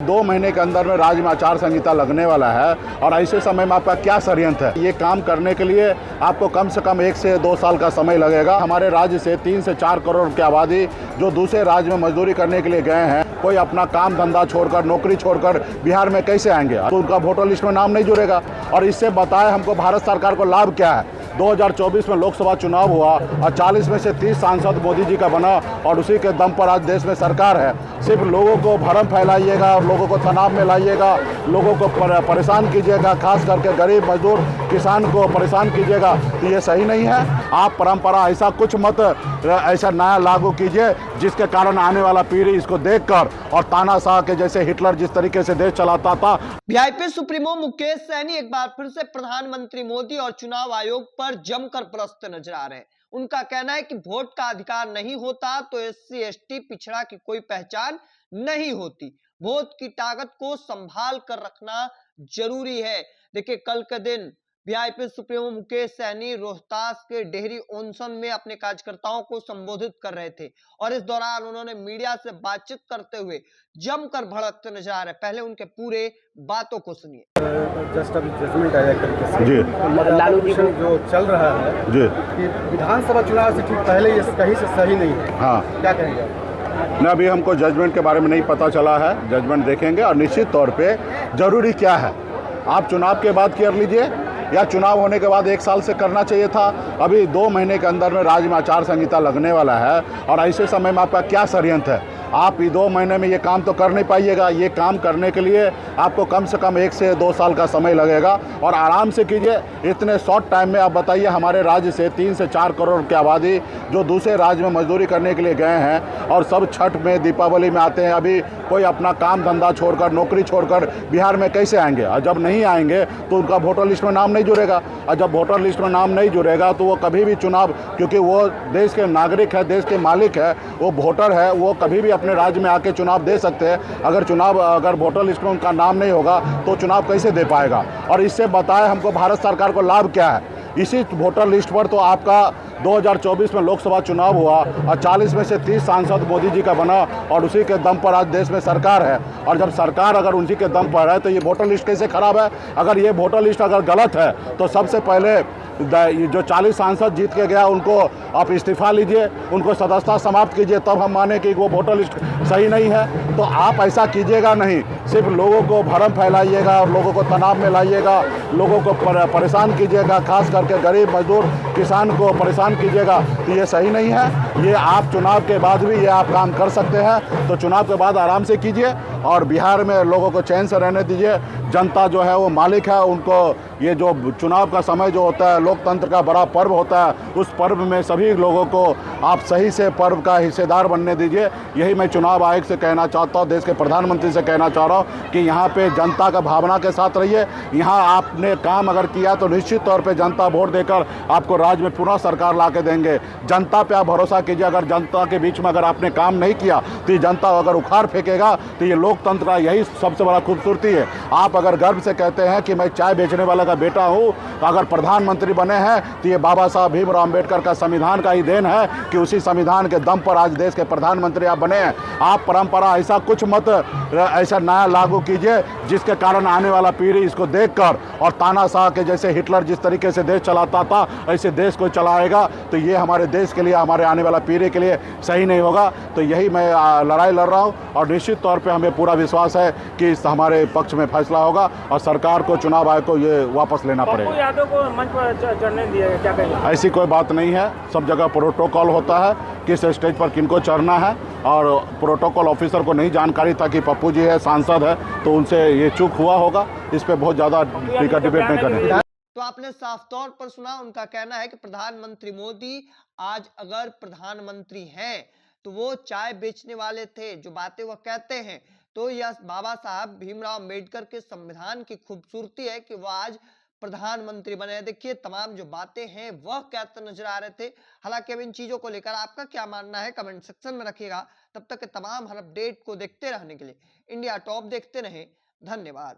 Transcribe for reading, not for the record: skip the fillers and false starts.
2 महीने के अंदर में राज्य में आचार संहिता लगने वाला है और ऐसे समय में आपका क्या षड्यंत्र है? ये काम करने के लिए आपको कम से कम 1 से 2 साल का समय लगेगा। हमारे राज्य से 3 से 4 करोड़ की आबादी जो दूसरे राज्य में मजदूरी करने के लिए गए हैं, कोई अपना काम धंधा छोड़कर, नौकरी छोड़कर बिहार में कैसे आएंगे? तो उनका वोटर लिस्ट में नाम नहीं जुड़ेगा। और इससे बताएं हमको भारत सरकार को लाभ क्या है? 2024 में लोकसभा चुनाव हुआ और 40 में से 30 सांसद मोदी जी का बना और उसी के दम पर आज देश में सरकार है। सिर्फ लोगों को भरम फैलाइएगा और लोगों को तनाव में लाइएगा, लोगों को परेशान कीजिएगा, खास करके गरीब मजदूर किसान को परेशान कीजिएगा, तो ये सही नहीं है। आप परंपरा ऐसा कुछ मत ऐसा नया लागू कीजिए जिसके कारण आने वाला पीढ़ी इसको देखकर और तानाशाह के जैसे हिटलर जिस तरीके से देश चलाता था। वीआईपी सुप्रीमो मुकेश सहनी एक बार फिर से प्रधानमंत्री मोदी और चुनाव आयोग पर जमकर बरसते नजर आ रहे हैं। उनका कहना है कि वोट का अधिकार नहीं होता तो एससी एसटी पिछड़ा की कोई पहचान नहीं होती। वोट की ताकत को संभाल कर रखना जरूरी है। देखिए, कल के दिन वीआईपी सुप्रीमो मुकेश सहनी रोहतास के डेहरी ओनसन में अपने कार्यकर्ताओं को संबोधित कर रहे थे और इस दौरान उन्होंने मीडिया से बातचीत करते हुए जमकर भड़कते नजर आ रहे। पहले उनके पूरे बातों को सुनिए। जस्ट अभी जजमेंट आया करके जी, लालू जी जो चल रहा है जी, कि विधानसभा चुनाव से ठीक पहले ये कहीं से सही नहीं है। हाँ, क्या कहेंगे? न अभी हमको जजमेंट के बारे में नहीं पता चला है। जजमेंट देखेंगे और निश्चित तौर पे जरूरी क्या है आप चुनाव के बाद कर लीजिए या चुनाव होने के बाद 1 साल से करना चाहिए था। अभी 2 महीने के अंदर में राज्य में आचार संहिता लगने वाला है और ऐसे समय में आपका क्या षड्यंत्र है? आप ये 2 महीने में ये काम तो कर नहीं पाइएगा। ये काम करने के लिए आपको कम से कम 1 से 2 साल का समय लगेगा और आराम से कीजिए। इतने शॉर्ट टाइम में आप बताइए, हमारे राज्य से 3 से 4 करोड़ की आबादी जो दूसरे राज्य में मजदूरी करने के लिए गए हैं और सब छठ में, दीपावली में आते हैं। अभी कोई अपना काम धंधा छोड़कर, नौकरी छोड़कर बिहार में कैसे आएंगे? और जब नहीं आएंगे तो उनका वोटर लिस्ट में नाम नहीं जुड़ेगा और जब वोटर लिस्ट में नाम नहीं जुड़ेगा तो वो कभी भी चुनाव, क्योंकि वो देश के नागरिक है, देश के मालिक है, वो वोटर है, वो कभी भी अपने राज्य में आके चुनाव दे सकते हैं। अगर वोटर लिस्ट में उनका नाम नहीं होगा तो चुनाव कैसे दे पाएगा? और इससे बताएं हमको भारत सरकार को लाभ क्या है? इसी वोटर लिस्ट पर तो आपका 2024 में लोकसभा चुनाव हुआ और 40 में से 30 सांसद मोदी जी का बना और उसी के दम पर आज देश में सरकार है। और जब सरकार अगर उसी के दम पर है तो ये वोटर लिस्ट कैसे खराब है? अगर ये वोटर लिस्ट अगर गलत है तो सबसे पहले जो 40 सांसद जीत के गया उनको आप इस्तीफा लीजिए, उनको सदस्यता समाप्त कीजिए, तब हम माने कि वो वोटर लिस्ट सही नहीं है। तो आप ऐसा कीजिएगा नहीं, सिर्फ लोगों को भरम फैलाइएगा और लोगों को तनाव में लाइएगा, लोगों को परेशान कीजिएगा, खास करके गरीब मजदूर किसान को परेशान कीजिएगा, तो ये सही नहीं है। ये आप चुनाव के बाद भी ये आप काम कर सकते हैं, तो चुनाव के बाद आराम से कीजिए और बिहार में लोगों को चैन से रहने दीजिए। जनता जो है वो मालिक है, उनको ये जो चुनाव का समय जो होता है, लोकतंत्र का बड़ा पर्व होता है, उस पर्व में सभी लोगों को आप सही से पर्व का हिस्सेदार बनने दीजिए। यही मैं चुनाव आयोग से कहना चाहता हूँ, देश के प्रधानमंत्री से कहना चाह रहा हूँ कि यहाँ पे जनता का भावना के साथ रहिए। यहाँ आपने काम अगर किया तो निश्चित तौर पे जनता वोट देकर आपको राज्य में पुनः सरकार ला के देंगे। जनता पे आप भरोसा कीजिए। अगर जनता के बीच में अगर आपने काम नहीं किया तो ये जनता अगर उखाड़ फेंकेगा, तो ये लोकतंत्र का यही सबसे बड़ा खूबसूरती है। आप अगर गर्व से कहते हैं कि मैं चाय बेचने वाला का बेटा हूँ, अगर प्रधानमंत्री बने हैं तो ये बाबा साहब भीमराव अम्बेडकर का संविधान का ही देन है कि उसी संविधान के दम पर आज देश के प्रधानमंत्री आप बने हैं। आप परंपरा ऐसा कुछ मत ऐसा नया लागू कीजिए जिसके कारण आने वाला पीढ़ी इसको देखकर और तानाशाह के जैसे हिटलर जिस तरीके से देश चलाता था ऐसे देश को चलाएगा, तो ये हमारे देश के लिए, हमारे आने वाला पीढ़ी के लिए सही नहीं होगा। तो यही मैं लड़ाई लड़ रहा हूँ और निश्चित तौर पे हमें पूरा विश्वास है कि इस हमारे पक्ष में फैसला होगा और सरकार को, चुनाव आयोग को ये वापस लेना पड़ेगा। यादव को मंच पर चढ़ने दिया, क्या कहेंगे? ऐसी कोई बात नहीं है। सब जगह प्रोटोकॉल होता है, किस स्टेज पर किनको चढ़ना है, और प्रोटोकॉल ऑफिसर को नहीं जानकारी था कि पप्पू जी है, सांसद है, तो उनसे ये चूक हुआ होगा। इस पे बहुत ज़्यादा डिबेट नहीं करेंगे। तो आपने साफ तौर पर सुना, उनका कहना है कि प्रधानमंत्री मोदी आज अगर प्रधानमंत्री हैं तो वो चाय बेचने वाले थे। जो बातें वह कहते हैं तो यह बाबा साहब भीमराव अम्बेडकर के संविधान की खूबसूरती है कि वह आज प्रधानमंत्री बने। देखिए, तमाम जो बातें हैं वह कहते नजर आ रहे थे। हालांकि अब इन चीजों को लेकर आपका क्या मानना है कमेंट सेक्शन में रखिएगा। तब तक के तमाम हर अपडेट को देखते रहने के लिए इंडिया टॉप देखते रहें। धन्यवाद।